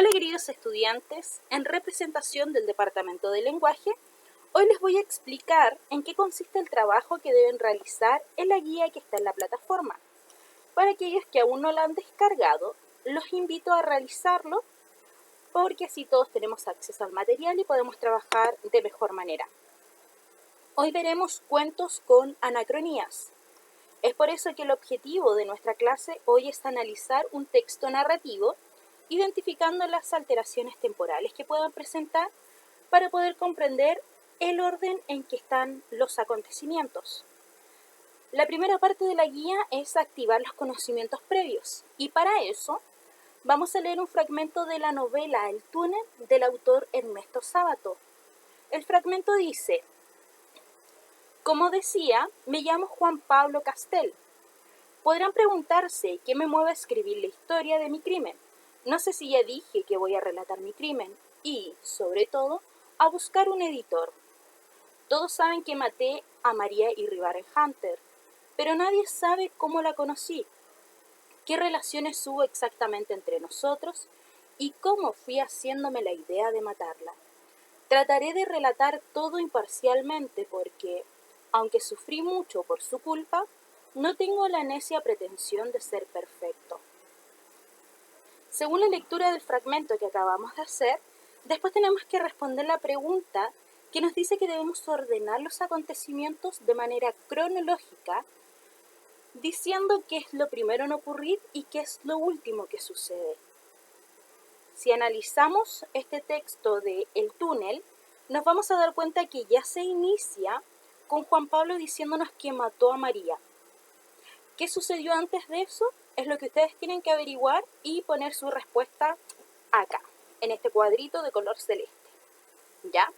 Hola queridos estudiantes, en representación del Departamento de Lenguaje, hoy les voy a explicar en qué consiste el trabajo que deben realizar en la guía que está en la plataforma. Para aquellos que aún no la han descargado, los invito a realizarlo porque así todos tenemos acceso al material y podemos trabajar de mejor manera. Hoy veremos cuentos con anacronías. Es por eso que el objetivo de nuestra clase hoy es analizar un texto narrativo identificando las alteraciones temporales que puedan presentar para poder comprender el orden en que están los acontecimientos. La primera parte de la guía es activar los conocimientos previos y para eso vamos a leer un fragmento de la novela El túnel del autor Ernesto Sábato. El fragmento dice: como decía, me llamo Juan Pablo Castel. Podrán preguntarse qué me mueve a escribir la historia de mi crimen. No sé si ya dije que voy a relatar mi crimen y, sobre todo, a buscar un editor. Todos saben que maté a María Iribarren Hunter, pero nadie sabe cómo la conocí, qué relaciones hubo exactamente entre nosotros y cómo fui haciéndome la idea de matarla. Trataré de relatar todo imparcialmente porque, aunque sufrí mucho por su culpa, no tengo la necia pretensión de ser perfecto. Según la lectura del fragmento que acabamos de hacer, después tenemos que responder la pregunta que nos dice que debemos ordenar los acontecimientos de manera cronológica, diciendo qué es lo primero en ocurrir y qué es lo último que sucede. Si analizamos este texto de El túnel, nos vamos a dar cuenta que ya se inicia con Juan Pablo diciéndonos que mató a María. ¿Qué sucedió antes de eso? Es lo que ustedes tienen que averiguar y poner su respuesta acá, en este cuadrito de color celeste. ¿Ya?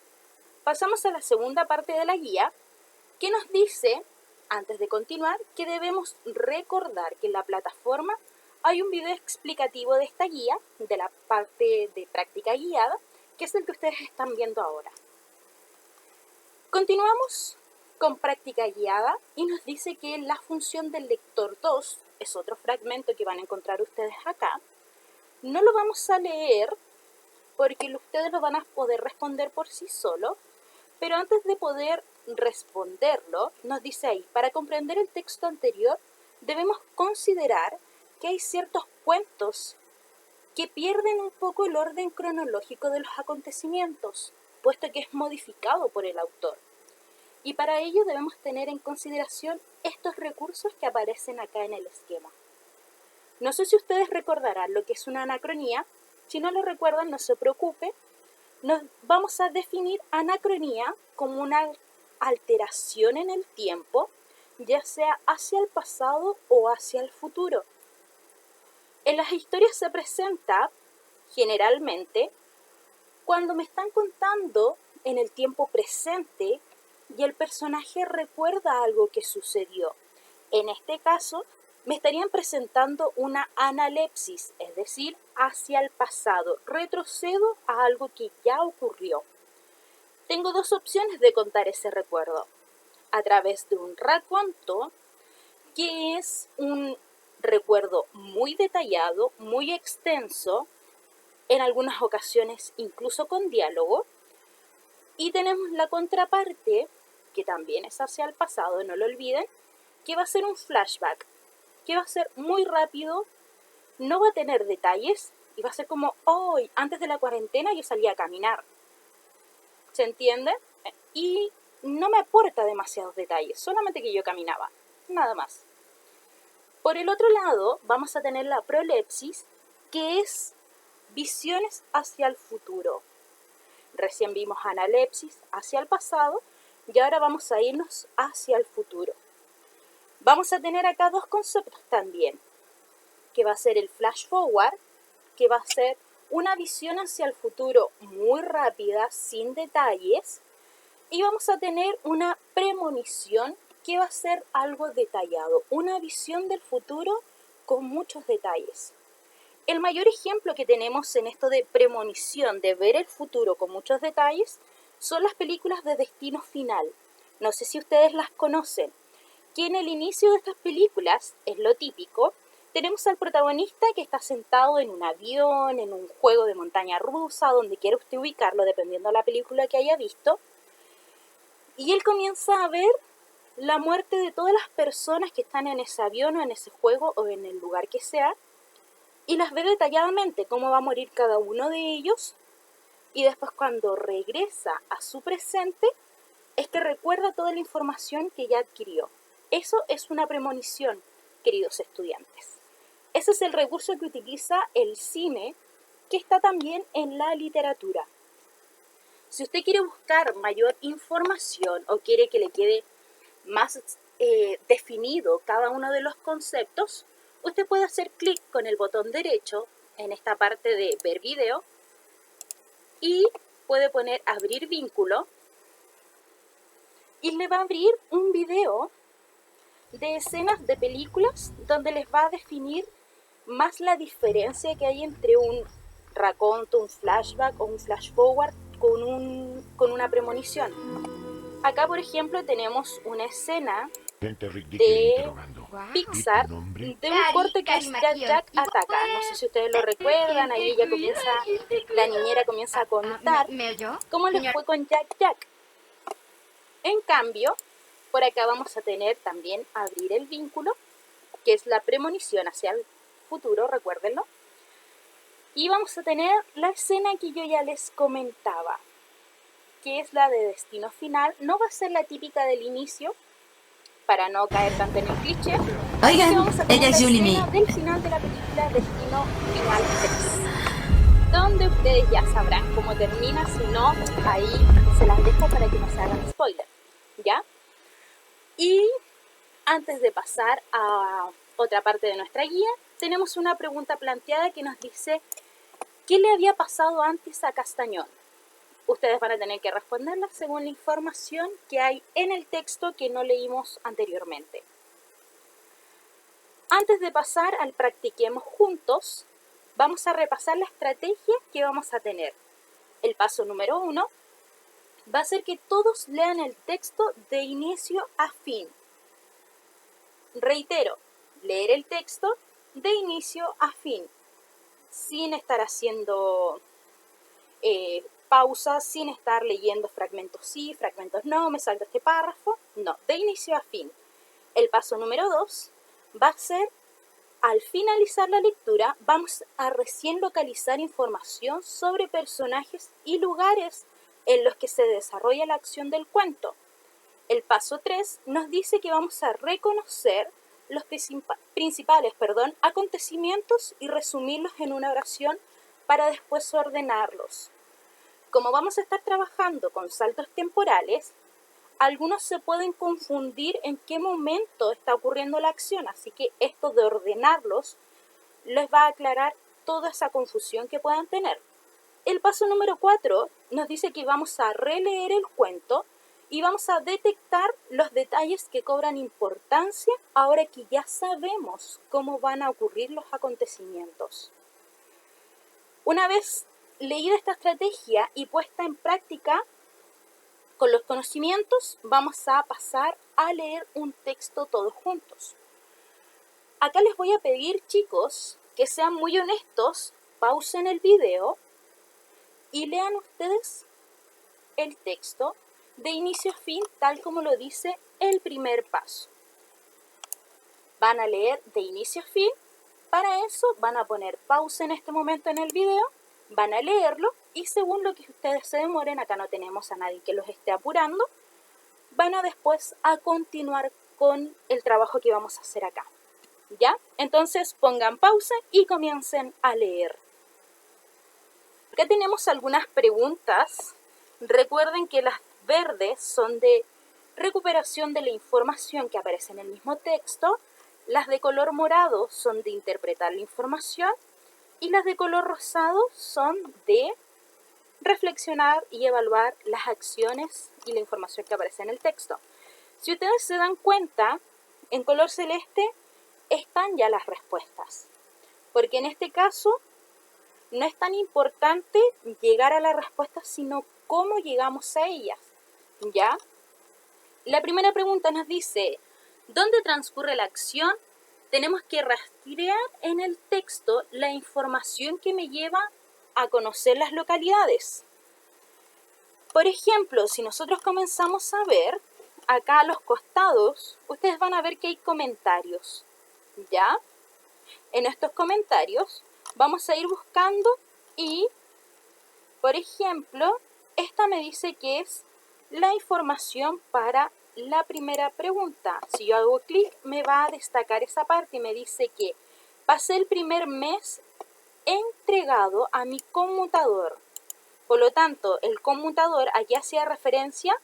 Pasamos a la segunda parte de la guía, que nos dice, antes de continuar, que debemos recordar que en la plataforma hay un video explicativo de esta guía, de la parte de práctica guiada, que es el que ustedes están viendo ahora. Continuamos con práctica guiada y nos dice que la función del lector 2 es otro fragmento que van a encontrar ustedes acá. No lo vamos a leer porque ustedes lo van a poder responder por sí solos, pero antes de poder responderlo, nos dice ahí, para comprender el texto anterior, debemos considerar que hay ciertos cuentos que pierden un poco el orden cronológico de los acontecimientos, puesto que es modificado por el autor. Y para ello debemos tener en consideración estos recursos que aparecen acá en el esquema. No sé si ustedes recordarán lo que es una anacronía. Si no lo recuerdan, no se preocupe. Nos vamos a definir anacronía como una alteración en el tiempo, ya sea hacia el pasado o hacia el futuro. En las historias se presenta generalmente cuando me están contando en el tiempo presente y el personaje recuerda algo que sucedió. En este caso, me estarían presentando una analepsis, es decir, hacia el pasado. Retrocedo a algo que ya ocurrió. Tengo dos opciones de contar ese recuerdo. A través de un raconto, que es un recuerdo muy detallado, muy extenso, en algunas ocasiones incluso con diálogo. Y tenemos la contraparte, que también es hacia el pasado, no lo olviden, que va a ser un flashback, que va a ser muy rápido, no va a tener detalles y va a ser como, hoy, antes de la cuarentena yo salía a caminar. ¿Se entiende? Y no me aporta demasiados detalles, solamente que yo caminaba, nada más. Por el otro lado, vamos a tener la prolepsis, que es visiones hacia el futuro. Recién vimos analepsis hacia el pasado y ahora vamos a irnos hacia el futuro. Vamos a tener acá dos conceptos también, que va a ser el flash forward, que va a ser una visión hacia el futuro muy rápida, sin detalles, y vamos a tener una premonición, que va a ser algo detallado, una visión del futuro con muchos detalles. El mayor ejemplo que tenemos en esto de premonición, de ver el futuro con muchos detalles, son las películas de Destino Final. No sé si ustedes las conocen, que en el inicio de estas películas es lo típico, Tenemos al protagonista que está sentado en un avión, en un juego de montaña rusa, donde quiera usted ubicarlo, dependiendo de la película que haya visto. Y él comienza a ver la muerte de todas las personas que están en ese avión o en ese juego o en el lugar que sea, y las ve detalladamente, cómo va a morir cada uno de ellos, y después cuando regresa a su presente, es que recuerda toda la información que ya adquirió. Eso es una premonición, queridos estudiantes. Ese es el recurso que utiliza el cine, que está también en la literatura. Si usted quiere buscar mayor información o quiere que le quede más definido cada uno de los conceptos, usted puede hacer clic con el botón derecho en esta parte de ver video y puede poner abrir vínculo y le va a abrir un video de escenas de películas donde les va a definir más la diferencia que hay entre un raconto, un flashback o un flash forward con una premonición. Acá, por ejemplo, tenemos una escena de Pixar, de un corte que es Jack Jack Ataca. No sé si ustedes lo recuerdan, ahí la niñera comienza a contar cómo les fue con Jack Jack. En cambio, por acá vamos a tener también abrir el vínculo, que es la premonición hacia el futuro, recuérdenlo. Y vamos a tener la escena que yo ya les comentaba, que es la de destino final. No va a ser la típica del inicio, para no caer tanto en el cliché. Oigan, ella es Julie Me. Del final de la película Destino Final 3, donde ustedes ya sabrán cómo termina, si no, ahí se las dejo para que no se hagan spoiler, ¿ya? Y antes de pasar a otra parte de nuestra guía, tenemos una pregunta planteada que nos dice: ¿qué le había pasado antes a Castañón? Ustedes van a tener que responderla según la información que hay en el texto que no leímos anteriormente. Antes de pasar al practiquemos juntos, vamos a repasar la estrategia que vamos a tener. El paso número 1 va a ser que todos lean el texto de inicio a fin. Reitero, leer el texto de inicio a fin, sin estar haciendo pausas, sin estar leyendo fragmentos sí, fragmentos no, me salto este párrafo. No, de inicio a fin. El paso número 2 va a ser, al finalizar la lectura, vamos a recién localizar información sobre personajes y lugares en los que se desarrolla la acción del cuento. El paso 3 nos dice que vamos a reconocer los principales acontecimientos y resumirlos en una oración para después ordenarlos. Como vamos a estar trabajando con saltos temporales, algunos se pueden confundir en qué momento está ocurriendo la acción, así que esto de ordenarlos les va a aclarar toda esa confusión que puedan tener. El paso número 4 nos dice que vamos a releer el cuento y vamos a detectar los detalles que cobran importancia ahora que ya sabemos cómo van a ocurrir los acontecimientos. Una vez leída esta estrategia y puesta en práctica con los conocimientos, vamos a pasar a leer un texto todos juntos. Acá les voy a pedir, chicos, que sean muy honestos, pausen el video y lean ustedes el texto de inicio a fin, tal como lo dice el primer paso. Van a leer de inicio a fin. Para eso van a poner pausa en este momento en el video, van a leerlo y según lo que ustedes se demoren, acá no tenemos a nadie que los esté apurando, van a después a continuar con el trabajo que vamos a hacer acá. ¿Ya? Entonces pongan pausa y comiencen a leer. Acá tenemos algunas preguntas. Recuerden que las verdes son de recuperación de la información que aparece en el mismo texto. Las de color morado son de interpretar la información y las de color rosado son de reflexionar y evaluar las acciones y la información que aparece en el texto. Si ustedes se dan cuenta, en color celeste están ya las respuestas, porque en este caso no es tan importante llegar a la respuesta, sino cómo llegamos a ellas, ¿ya? La primera pregunta nos dice: ¿dónde transcurre la acción tenemos que rastrear en el texto la información que me lleva a conocer las localidades. Por ejemplo, si nosotros comenzamos a ver, acá a los costados, ustedes van a ver que hay comentarios, ¿ya? En estos comentarios vamos a ir buscando y, por ejemplo, esta me dice que es la información para la primera pregunta. Si yo hago clic, me va a destacar esa parte y me dice que pasé el primer mes entregado a mi conmutador. Por lo tanto, el conmutador aquí hacía referencia,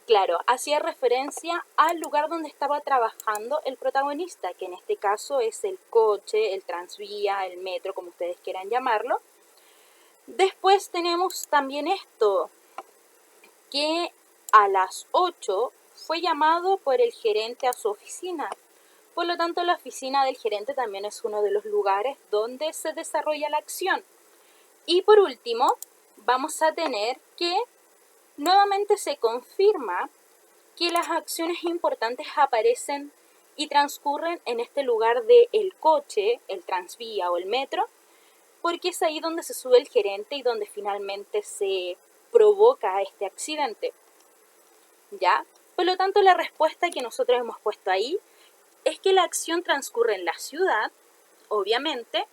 claro, hacía referencia al lugar donde estaba trabajando el protagonista, que en este caso es el coche, el transvía, el metro, como ustedes quieran llamarlo. Después tenemos también esto, que a las 8 fue llamado por el gerente a su oficina. Por lo tanto, la oficina del gerente también es uno de los lugares donde se desarrolla la acción. Y por último, vamos a tener que nuevamente se confirma que las acciones importantes aparecen y transcurren en este lugar del coche, el transvía o el metro, porque es ahí donde se sube el gerente y donde finalmente se provoca este accidente. ¿Ya? Por lo tanto, la respuesta que nosotros hemos puesto ahí es que la acción transcurre en la ciudad, obviamente,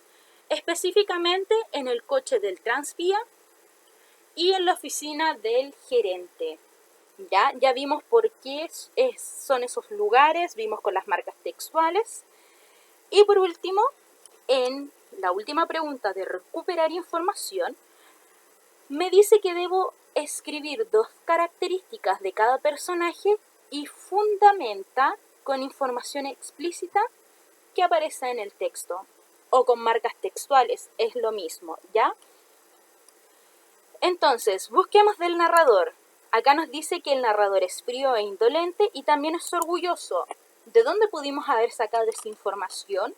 específicamente en el coche del transvía y en la oficina del gerente. Ya vimos por qué son esos lugares, vimos con las marcas textuales. Y por último, en la última pregunta de recuperar información, me dice que debo escribir 2 características de cada personaje y fundamenta con información explícita que aparece en el texto. O con marcas textuales, es lo mismo, ¿ya? Entonces, busquemos del narrador. Acá nos dice que el narrador es frío e indolente y también es orgulloso. ¿De dónde pudimos haber sacado esa información?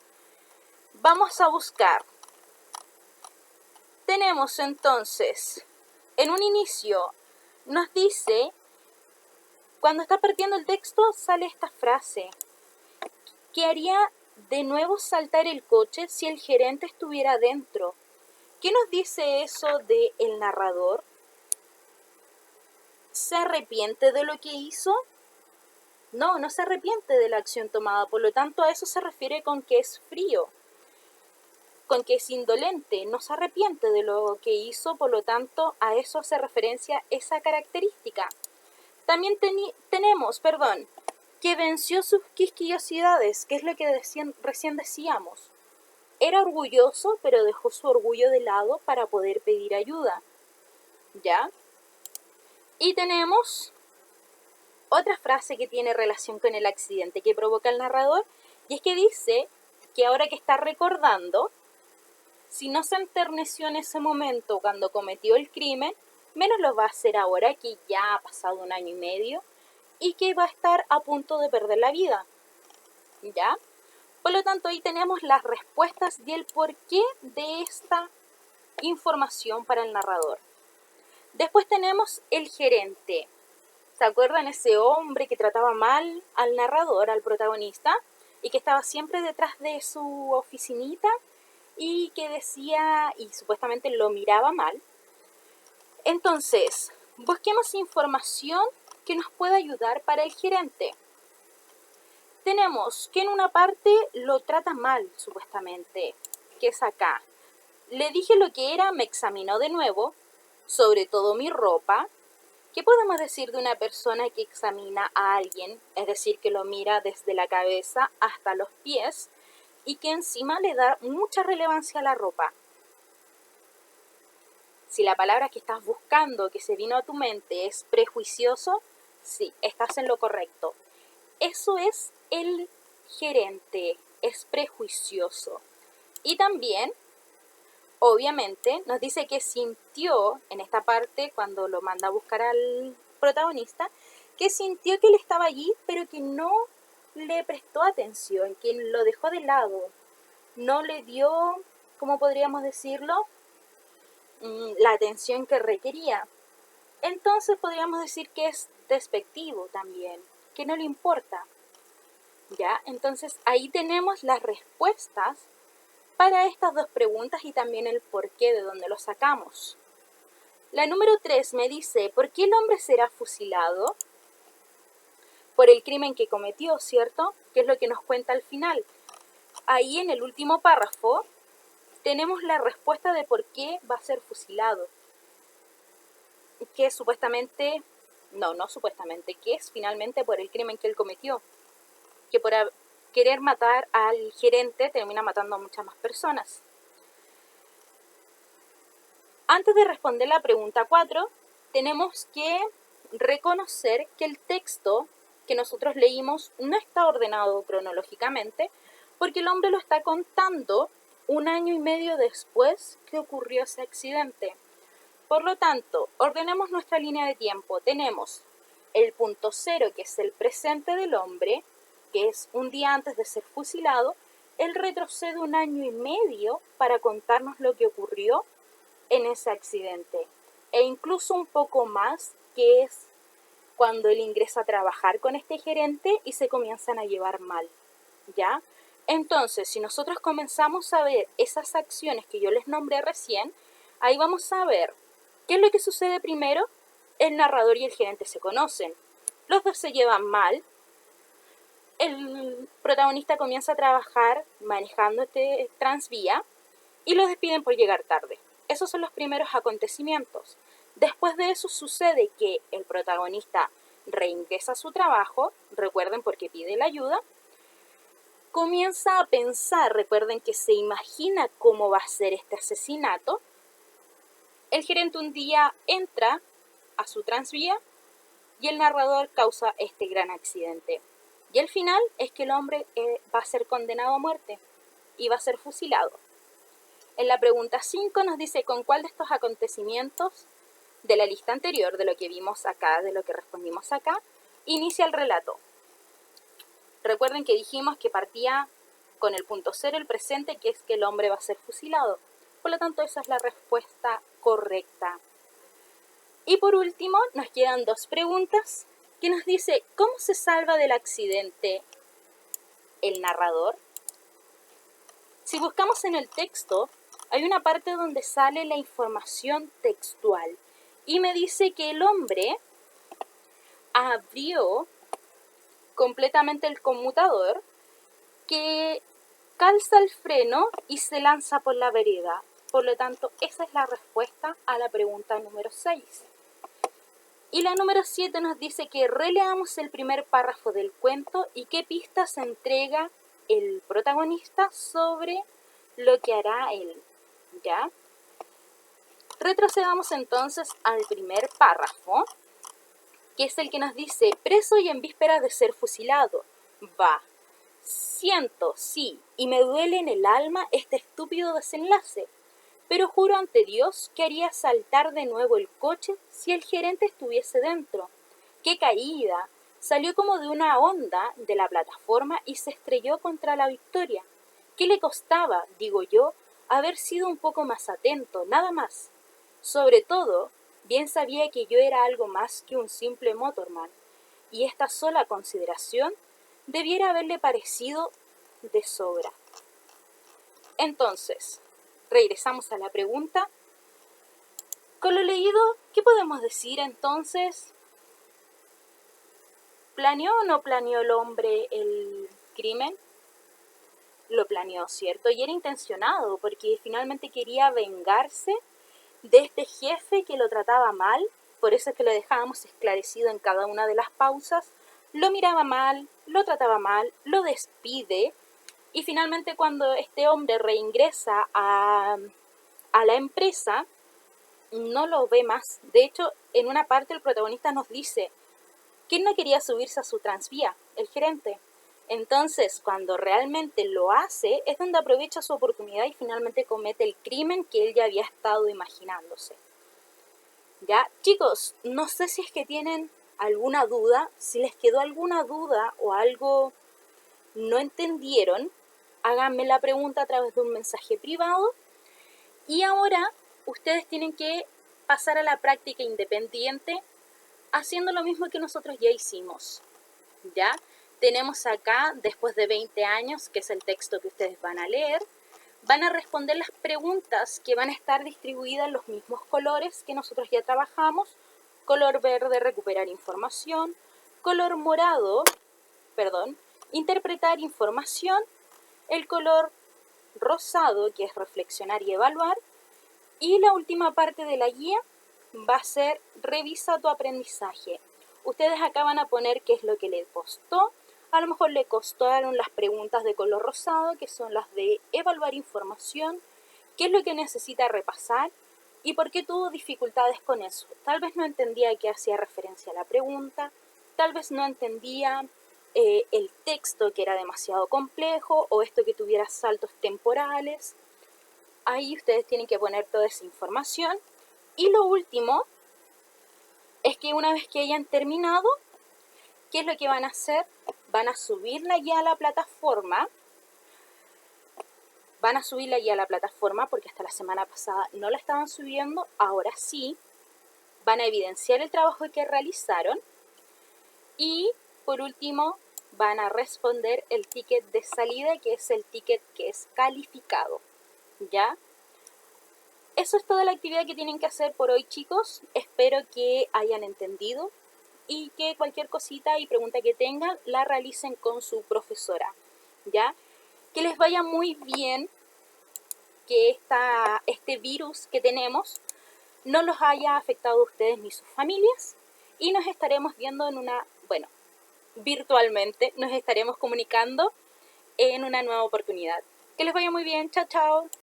Vamos a buscar. Tenemos entonces, en un inicio, nos dice, cuando está partiendo el texto, sale esta frase, que haría de nuevo saltar el coche si el gerente estuviera dentro. ¿Qué nos dice eso del narrador? ¿Se arrepiente de lo que hizo? No, no se arrepiente de la acción tomada, por lo tanto a eso se refiere con que es frío, con que es indolente, no se arrepiente de lo que hizo, por lo tanto a eso hace referencia esa característica. También tenemos, que venció sus quisquillosidades, que es lo que recién decíamos. Era orgulloso, pero dejó su orgullo de lado para poder pedir ayuda. ¿Ya? Y tenemos otra frase que tiene relación con el accidente que provoca el narrador, y es que dice que ahora que está recordando, si no se enterneció en ese momento cuando cometió el crimen, menos lo va a hacer ahora que ya ha pasado 1 año y medio y que va a estar a punto de perder la vida. ¿Ya? Por lo tanto, ahí tenemos las respuestas y el porqué de esta información para el narrador. Después tenemos el gerente. ¿Se acuerdan ese hombre que trataba mal al narrador, al protagonista, y que estaba siempre detrás de su oficinita y que decía y supuestamente lo miraba mal? Entonces, busquemos información que nos pueda ayudar para el gerente. Tenemos que en una parte lo trata mal, supuestamente, que es acá. Le dije lo que era, me examinó de nuevo, sobre todo mi ropa. ¿Qué podemos decir de una persona que examina a alguien? Es decir, que lo mira desde la cabeza hasta los pies y que encima le da mucha relevancia a la ropa. Si la palabra que estás buscando, que se vino a tu mente, es prejuicioso, sí, estás en lo correcto. Eso es el gerente, es prejuicioso. Y también, obviamente, nos dice que sintió, en esta parte, cuando lo manda a buscar al protagonista, que sintió que él estaba allí, pero que no le prestó atención, que lo dejó de lado. No le dio, ¿cómo podríamos decirlo?, la atención que requería. Entonces podríamos decir que es despectivo también, que no le importa. ¿Ya? Entonces ahí tenemos las respuestas para estas dos preguntas y también el porqué de dónde lo sacamos. La número 3 me dice, ¿por qué el hombre será fusilado? Por el crimen que cometió, ¿cierto? Que es lo que nos cuenta al final. Ahí en el último párrafo tenemos la respuesta de por qué va a ser fusilado. Que supuestamente, no supuestamente, que es finalmente por el crimen que él cometió. Que por querer matar al gerente termina matando a muchas más personas. Antes de responder la pregunta 4, tenemos que reconocer que el texto que nosotros leímos no está ordenado cronológicamente, porque el hombre lo está contando 1 año y medio después que ocurrió ese accidente. Por lo tanto, ordenemos nuestra línea de tiempo. Tenemos el punto 0, que es el presente del hombre, que es un día antes de ser fusilado. Él retrocede 1 año y medio para contarnos lo que ocurrió en ese accidente. E incluso un poco más, que es cuando él ingresa a trabajar con este gerente y se comienzan a llevar mal, ¿ya? Entonces, si nosotros comenzamos a ver esas acciones que yo les nombré recién, ahí vamos a ver qué es lo que sucede primero. El narrador y el gerente se conocen, los dos se llevan mal, el protagonista comienza a trabajar manejando este transvía y lo despiden por llegar tarde. Esos son los primeros acontecimientos. Después de eso sucede que el protagonista reingresa a su trabajo, recuerden porque pide la ayuda, comienza a pensar, recuerden que se imagina cómo va a ser este asesinato. El gerente un día entra a su transvía y el narrador causa este gran accidente. Y el final es que el hombre va a ser condenado a muerte y va a ser fusilado. En la pregunta 5 nos dice con cuál de estos acontecimientos de la lista anterior, de lo que vimos acá, de lo que respondimos acá, inicia el relato. Recuerden que dijimos que partía con el punto 0, el presente, que es que el hombre va a ser fusilado. Por lo tanto, esa es la respuesta correcta. Y por último, nos quedan 2 preguntas que nos dice, ¿cómo se salva del accidente el narrador? Si buscamos en el texto, hay una parte donde sale la información textual y me dice que el hombre abrió completamente el conmutador, que calza el freno y se lanza por la vereda. Por lo tanto, esa es la respuesta a la pregunta número 6. Y la número 7 nos dice que releamos el primer párrafo del cuento y qué pistas entrega el protagonista sobre lo que hará él, ¿ya? Retrocedamos entonces al primer párrafo, que es el que nos dice, preso y en vísperas de ser fusilado. Va, siento, sí, y me duele en el alma este estúpido desenlace, pero juro ante Dios que haría saltar de nuevo el coche si el gerente estuviese dentro. ¡Qué caída! Salió como de una onda de la plataforma y se estrelló contra la Victoria. ¿Qué le costaba, digo yo, haber sido un poco más atento, nada más? Sobre todo, bien sabía que yo era algo más que un simple motorman, y esta sola consideración debiera haberle parecido de sobra. Entonces, regresamos a la pregunta. Con lo leído, ¿qué podemos decir entonces? ¿Planeó o no planeó el hombre el crimen? Lo planeó, ¿cierto? Y era intencionado, porque finalmente quería vengarse de este jefe que lo trataba mal. Por eso es que lo dejábamos esclarecido en cada una de las pausas. Lo miraba mal, lo trataba mal, lo despide. Y finalmente cuando este hombre reingresa a la empresa, no lo ve más. De hecho, en una parte el protagonista nos dice que él no quería subirse a su transvía, el gerente. Entonces, cuando realmente lo hace, es donde aprovecha su oportunidad y finalmente comete el crimen que él ya había estado imaginándose. Ya, chicos, no sé si es que tienen alguna duda, si les quedó alguna duda o algo no entendieron, háganme la pregunta a través de un mensaje privado. Y ahora ustedes tienen que pasar a la práctica independiente haciendo lo mismo que nosotros ya hicimos, ¿ya? tenemos acá, después de 20 años, que es el texto que ustedes van a leer, van a responder las preguntas que van a estar distribuidas en los mismos colores que nosotros ya trabajamos. Color verde, recuperar información. Color morado, interpretar información. El color rosado, que es reflexionar y evaluar. Y la última parte de la guía va a ser revisa tu aprendizaje. Ustedes acá van a poner qué es lo que les costó. A lo mejor le costaron las preguntas de color rosado, que son las de evaluar información, qué es lo que necesita repasar y por qué tuvo dificultades con eso. Tal vez no entendía qué hacía referencia a la pregunta, tal vez no entendía el texto, que era demasiado complejo, o esto que tuviera saltos temporales. Ahí ustedes tienen que poner toda esa información. Y lo último es que una vez que hayan terminado, ¿qué es lo que van a hacer? Van a subir la guía a la plataforma. Porque hasta la semana pasada no la estaban subiendo. Ahora sí. Van a evidenciar el trabajo que realizaron. Y por último, van a responder el ticket de salida, que es el ticket que es calificado. ¿Ya? Eso es toda la actividad que tienen que hacer por hoy, chicos. Espero que hayan entendido y que cualquier cosita y pregunta que tengan la realicen con su profesora, ¿ya? Que les vaya muy bien, que este virus que tenemos no los haya afectado a ustedes ni sus familias, y nos estaremos viendo virtualmente, nos estaremos comunicando en una nueva oportunidad. Que les vaya muy bien, chao, chao.